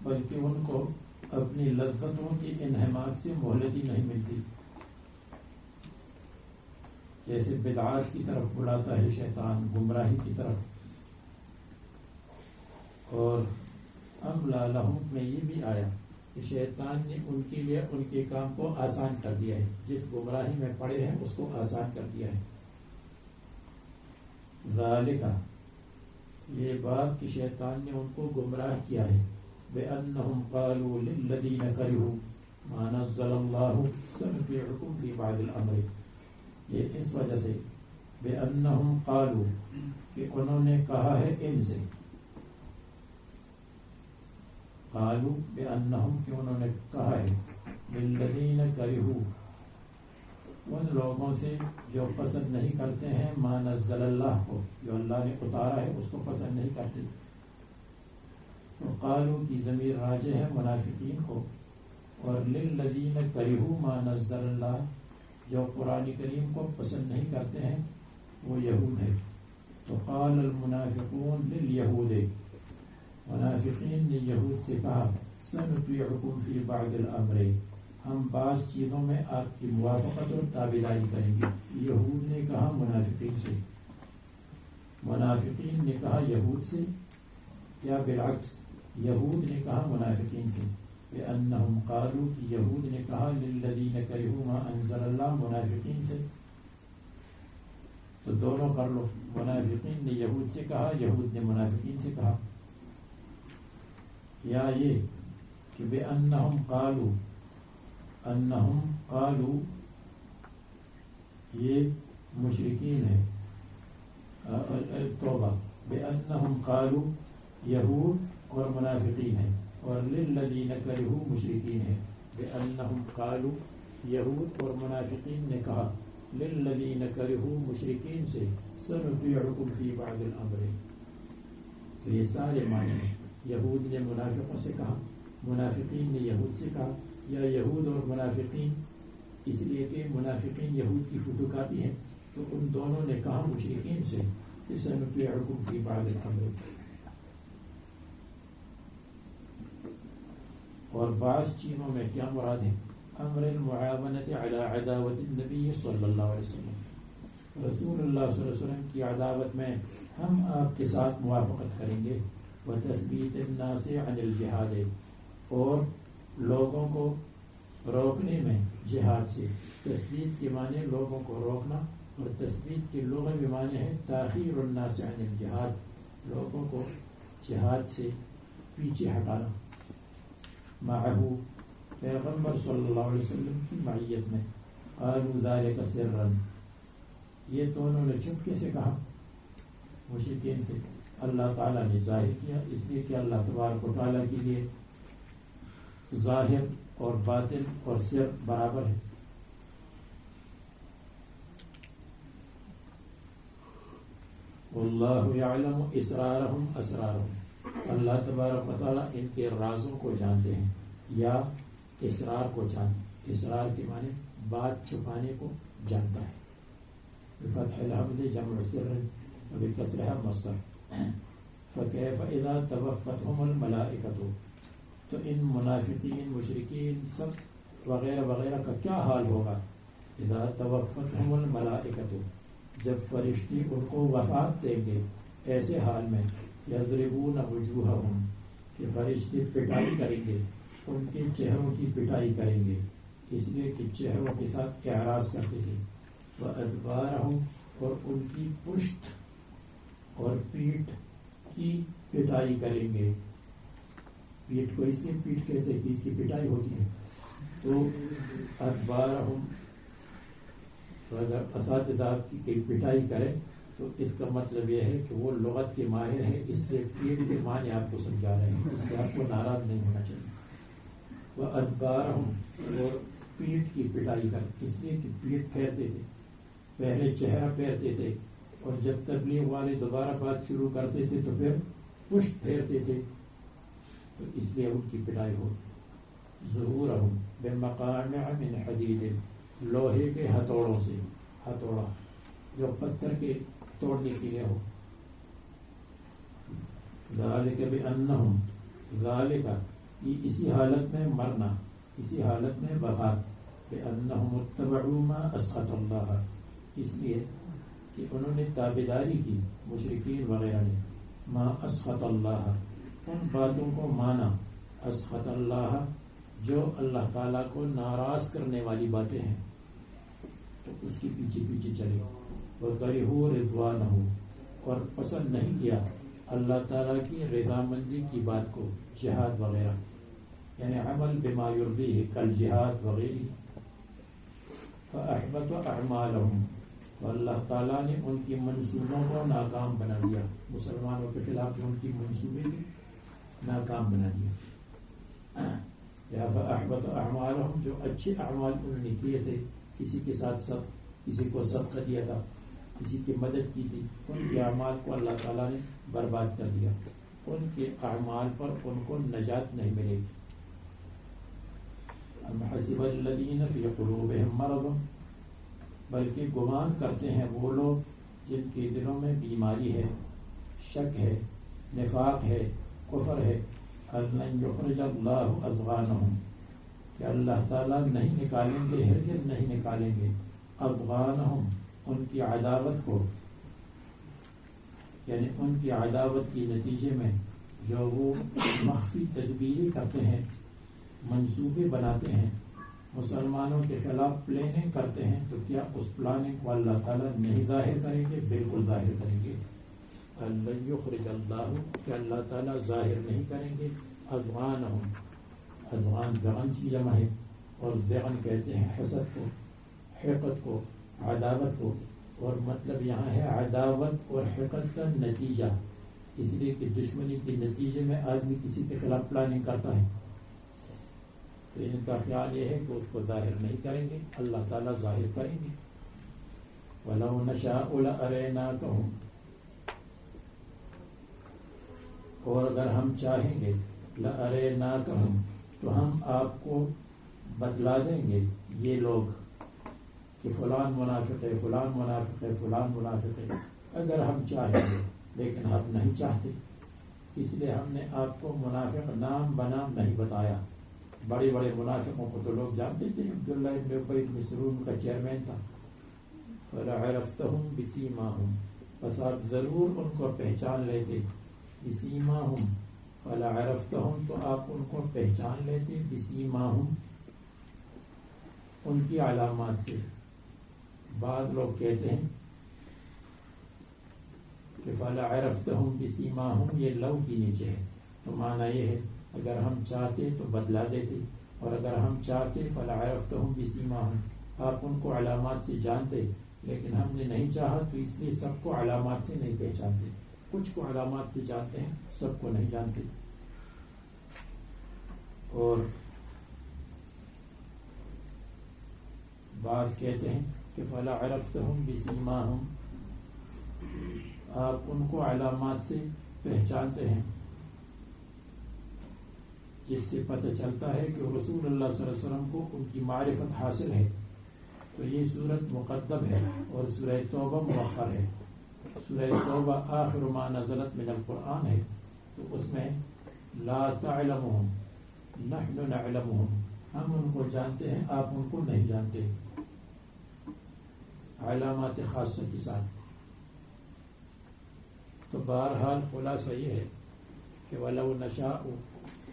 بلکہ ان کو اپنی لذتوں کی انہماک سے مہلت ہی نہیں ملتی. جیسے بدعات کی طرف بلاتا ہے شیطان، گمراہی کی طرف. اور املا لہم میں یہ بھی آیا کہ شیطان نے ان کے لیے ان کے کام کو آسان کر دیا ہے، جس گمراہی میں پڑے ہیں اس کو آسان کر دیا ہے. ذالک یہ بات کہ شیطان نے ان کو گمراہ کیا ہے، بأنہم قالوا للذین کرہوا ما نزل اللہ سنطیعکم فی بعض الامر. یہ اس وجہ سے بأنہم قالوا کہ انہوں نے کہا ہے ان سے، قالوا بأنہم کہ انہوں نے کہا ہے للذین کرہوا ان لوگوں سے جو پسند نہیں کرتے ہیں ما نزل اللہ کو، جو اللہ نے اتارا ہے اس کو پسند نہیں کرتے. تو قالوا کی ضمیر راجع ہے منافقین کو، اور للذین کرہوا ما نزل اللہ جو قرآن کریم کو پسند نہیں کرتے ہیں وہ یہود ہے. تو قال المنافقون للیہود، منافقین نے یہود سے کہا سنطیعکم فی بعض الامر، ہم بعض چیزوں میں آپ کی موافقت اور تابعداری کریں گے. یہود نے کہا منافقین سے، منافقین نے کہا یہود سے، یا بالعکس یہود نے کہا منافقین سے. بأنہم قالوا کہ یہود نے کہا للذین کرہوا ما انزل اللہ، منافقین سے. تو دونوں کر لو، منافقین نے یہود سے کہا، یہود نے منافقین سے کہا. یا یہ کہ بأنہم قالوا، انہم قالوا یہ مشرکین ہے. توبہ، بأنہم قالوا یہود اور منافقین ہے، اور للذین کرہوا مشرکین ہے. بأنہم قالوا یہود اور منافقین نے کہا للذین کرہوا مشرکین سے سنطیعکم فی بعض الامر. تو یہ سارے معنی ہیں. یہود نے منافقوں سے کہا، منافقین نے یہود سے کہا، یا یہود اور منافقین اس لیے کہ منافقین یہود کی فوٹو کاپی ہے، تو ان دونوں نے کہا مشرکین سے سنطیعکم فی بعض الامر. اور بعض چیزوں میں کیا مراد ہے؟ امر المعاونت علی عداوت النبی صلی اللہ علیہ وسلم، رسول اللہ صلی اللہ علیہ وسلم کی عداوت میں ہم آپ کے ساتھ موافقت کریں گے. وتثبیت الناس عن الجہاد، اور لوگوں کو روکنے میں جہاد سے. تثبیت کے معنی لوگوں کو روکنا، اور تثبیت کے لغوی معنی ہے تاخیر الناس عن الجہاد، لوگوں کو جہاد سے پیچھے ہٹانا. معه پیغمبر صلی اللہ علیہ وسلم کی معیت میں. قالوا ذلك سرا، یہ تو انہوں نے چپکے سے کہا مشرکین سے. اللہ تعالیٰ نے ظاہر کیا، اس لیے کہ اللہ تبارک و تعالیٰ کے لیے ظاہر اور باطن اور سر برابر ہے. واللہ یعلم اسرارہم اسرارہم، اللہ تبارک و تعالیٰ ان کے رازوں کو جانتے ہیں، یا اسرار کو جانتے. اسرار کے معنی بات چھپانے کو جانتا ہے. بفتح الحمد جمع سر وبکسرها مصدر. فکیف اذا توفتہم الملائکۃ، تو ان منافقین مشرکین سب وغیرہ وغیرہ کا کیا حال ہوگا؟ اذا توفتہم الملائکۃ، جب فرشتے ان کو وفات دیں گے، ایسے حال میں یضربون وجوہہم کہ فرشتے پٹائی کریں گے، ان کے چہروں کی پٹائی کریں گے، اس لیے کہ چہروں کے ساتھ اعراض کرتے تھے. وادبارہم، اور ان کی پشت اور پیٹھ کی پٹائی کریں گے. پیٹھ کو اس لیے پیٹھ کہتے ہیں کہ اس کی پٹائی ہوتی ہے. تو ادبارہم، اگر اساتذہ کی پٹائی کرے تو اس کا مطلب یہ ہے کہ وہ لغت کے ماہر ہے، اس لیے پیٹھ کے معنی آپ کو سمجھا رہے ہیں، اس لیے آپ کو ناراض نہیں ہونا چاہیے. وہ ادبارہم، اور پیٹھ کی پٹائی کر، اس لیے کہ پیٹھ پھیرتے تھے، پہلے چہرہ پھیرتے تھے، اور جب تبلیغ والے دوبارہ بات شروع کرتے تھے تو پھر پشت پھیرتے تھے، تو اس لیے ان کی پٹائی ہو. ظہورہم بمقامع من حدید، لوہے کے ہتھوڑوں سے، ہتھوڑا جو پتھر کے توڑنے کے لیے ہو. ذالک بانہم، ذالک یہ اسی حالت میں مرنا، اسی حالت میں وفات. بانہم اتبعوا ما اسخط اللہ، اس لیے کہ انہوں نے تابعداری کی مشرکین وغیرہ نے ما اسخط اللہ ان باتوں کو مانا اسخط اللہ جو اللہ تعالیٰ کو ناراض کرنے والی باتیں ہیں تو اس کے پیچھے پیچھے چلے وَكَرِهُوا رِضْوَانَهُ اور پسند نہیں کیا اللہ تعالیٰ کی رضامندی کی بات کو جہاد وغیرہ یعنی عمل بما یرضیہ کل جہاد وغیرہ فَأَحْبَطَ أَعْمَالَهُمْ تو اللہ تعالیٰ نے ان کی منصوبوں کو ناکام بنا دیا مسلمانوں کے خلاف جو ان کی منصوبے تھے ناکام بنا دیا یا فَأَحْبَطَ أَعْمَالَهُمْ جو اچھے اعمال انہوں نے کیے تھے کسی کے ساتھ صدق کسی کو صدقہ دیا تھا کسی کی مدد کی تھی ان کے اعمال کو اللہ تعالیٰ نے برباد کر دیا ان کے اعمال پر ان کو نجات نہیں ملے گی ام حسب الذین فی قلوبہم مرض بلکہ گمان کرتے ہیں وہ لوگ جن کے دلوں میں بیماری ہے شک ہے نفاق ہے کفر ہے ان یخرج اللہ اضغانہم کہ اللہ تعالیٰ نہیں نکالیں گے ہرگز نہیں نکالیں گے اضغانہم ان کی عداوت کو یعنی ان کی عداوت کی نتیجے میں جو وہ مخفی تدبیریں کرتے ہیں منصوبے بناتے ہیں مسلمانوں کے خلاف پلاننگ کرتے ہیں تو کیا اس پلاننگ کو اللہ تعالیٰ نہیں ظاہر کریں گے بالکل ظاہر کریں گے لن یخرج اللہ کہ اللہ تعالیٰ ظاہر نہیں کریں گے اضغانہم اضغان زغن کی جمع ہے اور زغن کہتے ہیں حسد کو حقد کو عداوت کو اور مطلب یہاں ہے عداوت اور حقد کا نتیجہ اس لیے کہ دشمنی کے نتیجے میں آدمی کسی کے خلاف پلاننگ کرتا ہے تو ان کا خیال یہ ہے کہ اس کو ظاہر نہیں کریں گے اللہ تعالیٰ ظاہر کریں گے وَلَوْ نَشَاءُ لَأَرَيْنَاكَهُمْ اور اگر ہم چاہیں گے لَأَرَيْنَاكَهُمْ تو ہم آپ کو بتلا دیں گے یہ لوگ کہ فلان منافق ہے فلان منافق ہے فلان منافق ہے اگر ہم چاہیں گے لیکن ہم نہیں چاہتے اس لیے ہم نے آپ کو منافق نام بنام نہیں بتایا بڑے بڑے منافقوں کو تو لوگ جانتے تھے عبداللہ ابن ابی بن سلول کا چیئرمین تھا فَلَعَرَفْتَهُمْ بِسِيمَاهُمْ بس آپ ضرور ان کو پہچان لیتے بِسِيمَاهُمْ فَلَعَرَفْتَهُمْ تو آپ ان کو پہچان لیتے بِسِيمَاهُمْ ان کی علامات سے بعض لوگ کہتے ہیں کہ فَلَعَرَفْتَهُمْ بِسِيمَاهُمْ یہ لو کی نیچے ہے تو معنی یہ ہے اگر ہم چاہتے تو بدلا دیتے اور اگر ہم چاہتے فَلَعَرَفْتَهُمْ بِسِيمَاهُمْ آپ ان کو علامات سے جانتے لیکن ہم نے نہیں چاہا تو اس لیے سب کو علامات سے نہیں پہچانتے کچھ کو علامات سے جانتے ہیں سب کو نہیں جانتے اور بعض کہتے ہیں کہ فَلَعَرَفْتَهُمْ بِسِيمَاهُمْ آپ ان کو علامات سے پہچانتے ہیں جس سے پتہ چلتا ہے کہ رسول اللہ صلی اللہ علیہ وسلم کو ان کی معرفت حاصل ہے تو یہ صورت مقدم ہے اور سورہ توبہ مؤخر ہے سورہ توبہ آخر ما نزلت من القرآن ہے تو اس میں لا تعلمهم نحن نعلمهم ہم ان کو جانتے ہیں آپ ان کو نہیں جانتے علامات خاصہ کے ساتھ تو بہرحال خلاصہ یہ ہے کہ وَلَوْ نَشَاءُ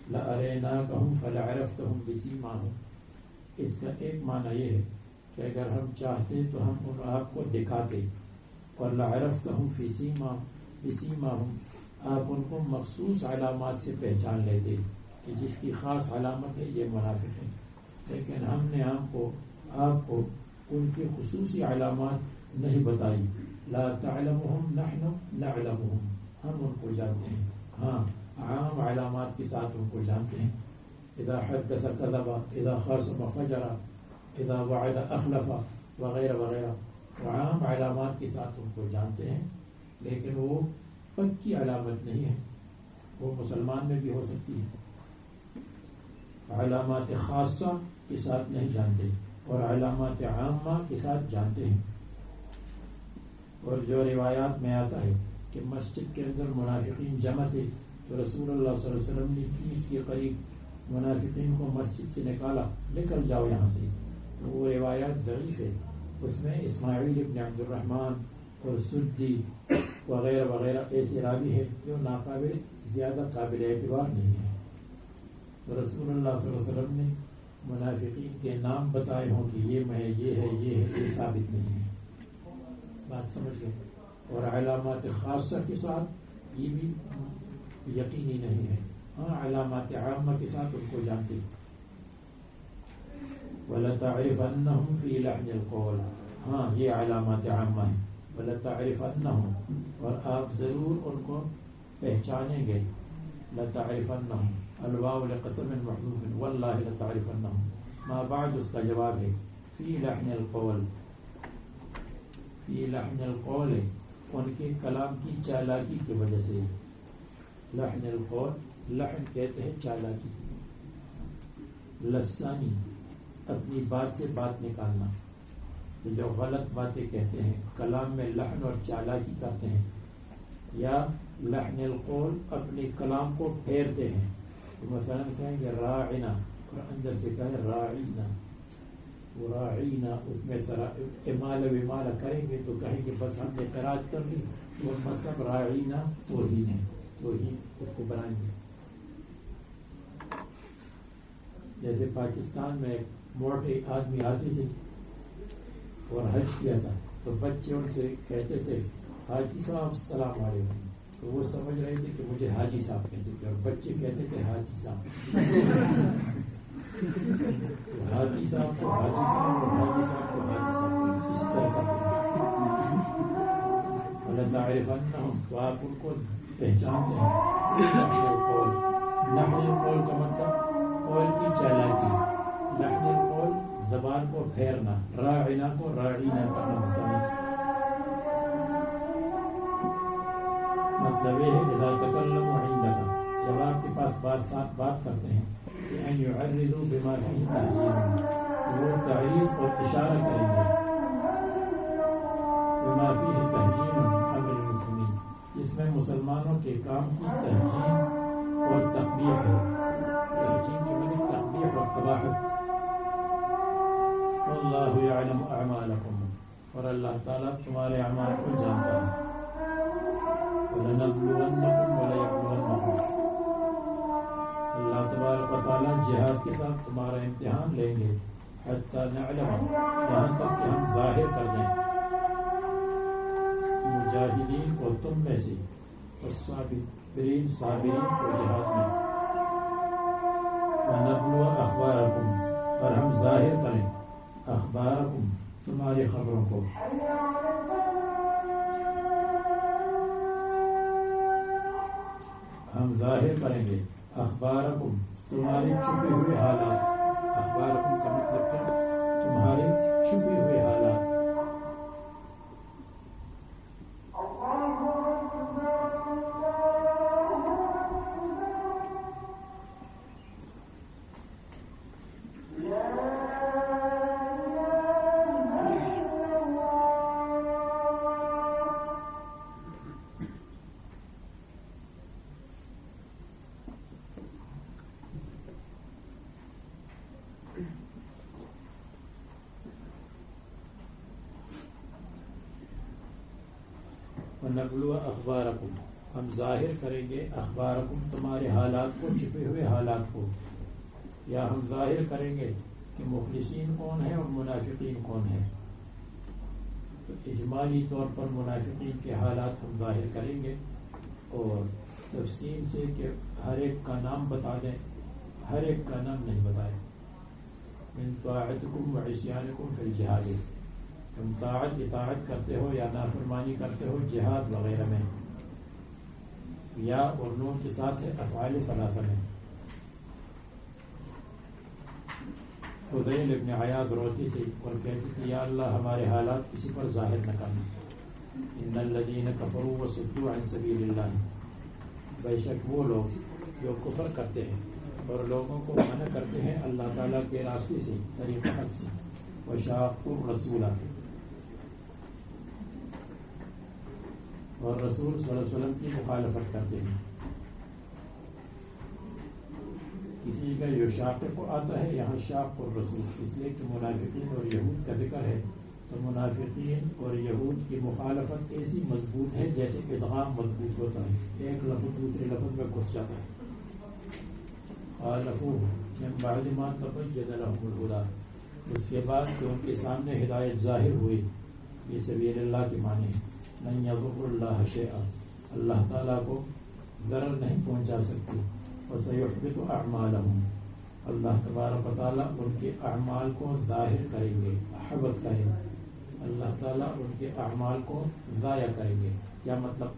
لَأَرَيْنَاكَهُمْ فَلَعَرَفْتَهُمْ بِسِيمَاهُمْ اس کا ایک معنی یہ ہے کہ اگر ہم چاہتے تو ہم ان آپ کو دکھاتے اور لَعَرَفْتَهُمْ بِسِيمَاهُمْ آپ ان کو مخصوص علامات سے پہچان لیتے کہ جس کی خاص علامت ہے یہ منافق ہے لیکن ہم نے آپ کو ان کی خصوصی علامات نہیں بتائی لا تعلمهم نحن نعلمهم ہم ان کو جانتے ہیں ہاں عام علامات کے ساتھ ان کو جانتے ہیں اذا حدث كذب اذا خاصم فجر اذا وعد اخلف وغیرہ وغیرہ عام علامات کے ساتھ ان کو جانتے ہیں لیکن وہ پکی علامت نہیں ہے وہ مسلمان میں بھی ہو سکتی ہے علامات خاصہ کے ساتھ نہیں جانتے اور علامات عامہ کے ساتھ جانتے ہیں اور جو روایات میں آتا ہے کہ مسجد کے اندر منافقین جمع تھے تو رسول اللہ صلی اللہ علیہ وسلم نے 30 کے قریب منافقین کو مسجد سے نکالا نکل جاؤ یہاں سے تو وہ روایات ضعیف ہے اس میں اسماعیل ابن عبد الرحمن اور سدی وغیرہ وغیرہ ایسے راوی ہے جو زیادہ قابل اعتبار نہیں ہے. تو رسول اللہ صلی اللہ علیہ وسلم نے منافقین کے نام بتائے ہوں کہ یہ میں یہ ہے یہ ثابت نہیں ہے. بات سمجھ گئے. اور علامات خاصہ کے ساتھ یہ بھی یقینی نہیں ہے. ہاں علامات عامہ کے ساتھ ان کو جانتے. وَلَتَعْرِفَنَّهُمْ فِي لَحْنِ الْقَوْلِ. ہاں یہ علامات عامہ ہیں. وَلَتَعْرِفَنَّهُمْ اور آپ ضرور ان کو پہچانیں گے. لَتَعْرِفَنَّهُمْ الواو لقسم محذوف واللہ لتعرفنهم ما بعد اس کا جواب ہے فی لحن القول. فی لحن القول ان کے کلام کی چالاکی کی وجہ سے. لحن القول لحن کہتے ہیں چالاکی. لسانی اپنی بات سے بات نکالنا. جو غلط باتیں کہتے ہیں کلام میں لحن اور چالاکی کرتے ہیں. یا لحن القول اپنے کلام کو پھیرتے ہیں. مثلا کہیں گے راعنا اور اندر سے کہیں راعینا. راعینا اس میں امال ومال کریں گے تو کہیں گے بس ہم نے قرات کر لی اور مذہب راعینا توہین ہے. توہین اس کو بنائیں گے. جیسے پاکستان میں ایک موٹے آدمی آتے تھے اور حج کیا تھا تو بچے ان سے کہتے تھے حاجی صاحب السلام علیکم. تو وہ سمجھ رہے تھے کہ مجھے حاجی صاحب کہتے تھے اور بچے کہتے تھے حاجی صاحب. حاجی صاحب کو حاجی صاحب اور حاجی صاحب کو حاجی صاحب اس طرح کا. وَلَتَعْرِفَنَّهُمْ تو آپ ان کو پہچانتے ہیں. لحن القول کا مطلب قول کی چالاکی. لحن القول زبان کو پھیرنا. راعنا کو راعینا کرنا. مثلا مطلب یہ ہے اذا تکلموا عندك جب آپ کے پاس ساتھ بات کرتے ہیں کہ ان يعرضوا بما فيه تحجير وہ تعریض اور اشارہ کریں گے. بما فيه تحجير امر المسلمین جس میں مسلمانوں کے کام کی تحجین اور تقبیح ہے. تحجین کے معنی تقبیح اور قباحت. واللہ یعلم اعمالکم اور اللہ تعالیٰ تمہارے اعمال کو جانتا ہے. وَلَنَبْلُوَنَّكُمْ وَلَيَبْلُوَنَّكُمْ اللہ تبارک و تعالیٰ جہاد کے ساتھ تمہارا امتحان لیں گے. حتیٰ نعلم یہاں تک کہ ہم ظاہر کر دیں مجاہدین کو تم میں سے والصابرین صابرین کو جہاد میں. وَنَبْلُوَ أَخْبَارَكُمْ اور ہم ظاہر کریں اخبارکم تمہاری خبروں کو. ہم ظاہر کریں گے اخبارکم تمہارے چھپے ہوئے حالات. اخبارکم کا مطلب کیا؟ تمہارے چھپے ہوئے حالات. ونبلو اخبارکم ہم ظاہر کریں گے اخبارکم تمہارے حالات کو چھپے ہوئے حالات کو. یا ہم ظاہر کریں گے کہ مخلصین کون ہیں اور منافقین کون ہیں. تو اجمالی طور پر منافقین کے حالات ہم ظاہر کریں گے اور تفصیل سے کہ ہر ایک کا نام بتا دیں. ہر ایک کا نام نہیں بتائے. من طاعتکم وعصیانکم فی الجہاد تم اطاعت کرتے ہو یا نافرمانی کرتے ہو جہاد وغیرہ میں. یا اور نون کے ساتھ ہے افعال ثلاثہ میں. فضیل ابن عیاض روتی تھی اور کہتی تھی یا اللہ ہمارے حالات کسی پر ظاہر نہ کرنا. ان الذین کفروا وصدوا عن سبیل اللہ بے شک وہ لوگ جو کفر کرتے ہیں اور لوگوں کو منع کرتے ہیں اللہ تعالیٰ کے راستے سے طریقہ حق سے. وشاقوا الرسول اور رسول صلی اللہ علیہ وسلم کی مخالفت کرتے ہیں. کسی کا جو شاق کو آتا ہے یہاں شاق اور رسول اس لیے کہ منافقین اور یہود کا ذکر ہے تو منافقین اور یہود کی مخالفت ایسی مضبوط ہے جیسے ادغام مضبوط ہوتا ہے، ایک لفظ دوسرے لفظ میں گھس جاتا ہے. خالفوہ من بعد ما تبین لهم الهدی، اس کے بعد کہ ان کے سامنے ہدایت ظاہر ہوئی. یہ سبیل اللہ کے معنی ہے. لن یضر اللہ شیئا، اللہ تعالیٰ کو ضرر نہیں پہنچا سکتی. وسیحبط اعمالهم، اللہ تبارک و تعالیٰ ان کے اعمال کو ظاہر کریں گے، حبط کریں گے. اللہ تعالیٰ ان کے اعمال کو ضائع کریں گے. کیا مطلب؟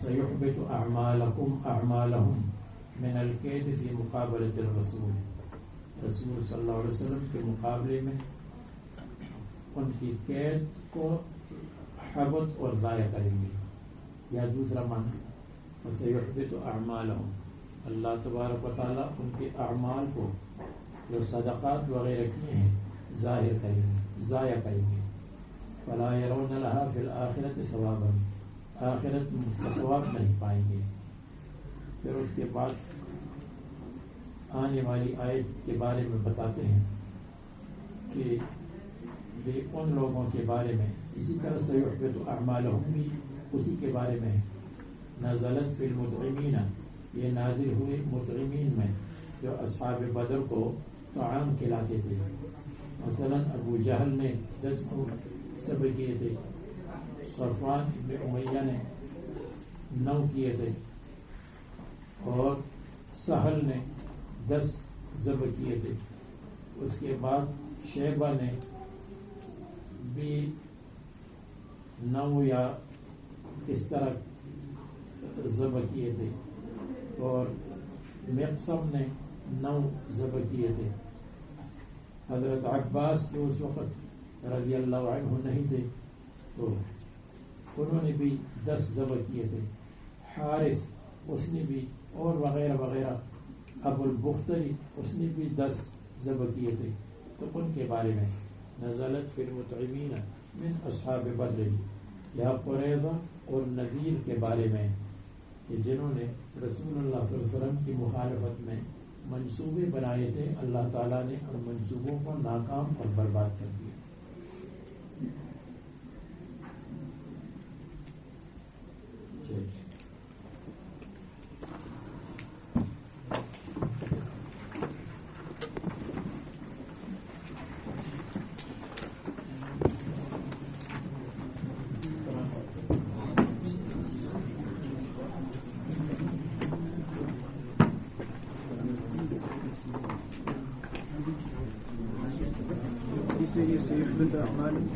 سیحبط اعمالکم اعمالہم من الکید فی مقابلۃ الرسول، رسول صلی اللہ علیہ وسلم کے مقابلے میں ان کی قید کو حبط اور ضائع کریں گے. یا دوسرا معنی وسیحبط اعمالہم، اللہ تبارک و تعالیٰ ان کے اعمال کو جو صدقات وغیرہ کیے ہیں ظاہر کریں گے، ضائع کریں گے. فلا يرون لها فی الآخرۃ ثوابا، آخرت میں اس کا ثواب نہیں پائیں گے. پھر اس کے بعد آنے والی آیت کے بارے میں بتاتے ہیں کہ یہ ان لوگوں کے بارے میں اسی طرح سیحبط اعمالہم بھی اسی کے بارے میں ہے. نزلت فی المطعمین، یہ نازل ہوئے مطعمین میں جو اصحاب بدر کو طعام کھلاتے تھے. مثلا ابو جہل نے 10 ذبح کیے تھے، صفوان ابن امیہ نے 9 کیے تھے، اور سہل نے 10 ذبح کیے تھے. اس کے بعد شیبہ نے بھی 9 یا اس طرح ذبح کیے تھے، اور مقسم نے 9 ذبح کیے تھے. حضرت عباس جو اس وقت رضی اللہ عنہ نہیں تھے تو انہوں نے بھی 10 ذبح کیے تھے. حارث اس نے بھی، اور وغیرہ وغیرہ. ابو البختری اس نے بھی 10 ذبح کیے تھے. تو ان کے بارے میں نزلت فی المطعمین من اصحاب بدر، یا قریظہ اور نذیر کے بارے میں کہ جنہوں نے رسول اللہ صلی اللہ علیہ وسلم کی مخالفت میں منصوبے بنائے تھے، اللہ تعالیٰ نے ان منصوبوں کو ناکام اور برباد کر دیا. سيحبط أعمالهم